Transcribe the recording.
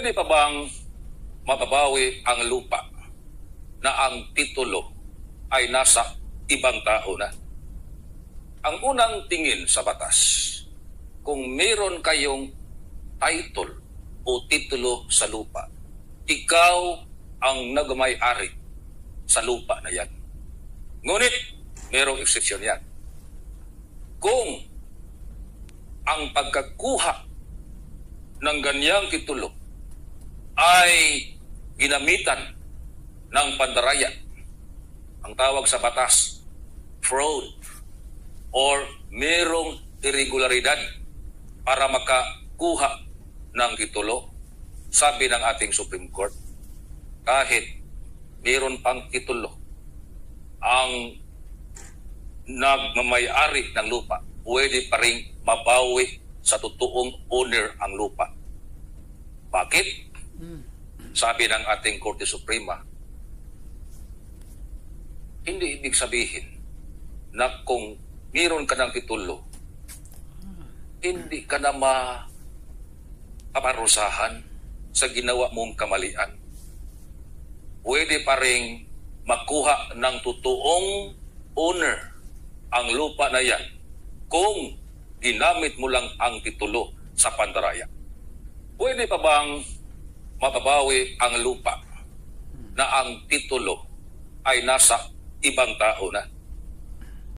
Pwede pa bang mababawi ang lupa na ang titulo ay nasa ibang tao na? Ang unang tingin sa batas, kung meron kayong title o titulo sa lupa, ikaw ang nagmay-ari sa lupa na yan. Ngunit, merong eksepsyon yan. Kung ang pagkakuha ng ganyang titulo ay ginamitan ng pandaraya, ang tawag sa batas, fraud, or merong irregularidad para makakuha ng titulo, sabi ng ating Supreme Court, kahit meron pang titulo ang nagmamay-ari ng lupa, pwede pa rin mabawi sa totoong owner ang lupa. Bakit? Sabi ng ating Korte Suprema, hindi ibig sabihin na kung meron ka ng titulo, hindi ka na mapaparusahan sa ginawa mong kamalian. Pwede pa rin makuha ng totoong owner ang lupa na yan kung ginamit mo lang ang titulo sa pandaraya. Pwede pa bang mababawi ang lupa na ang titulo ay nasa ibang tao na?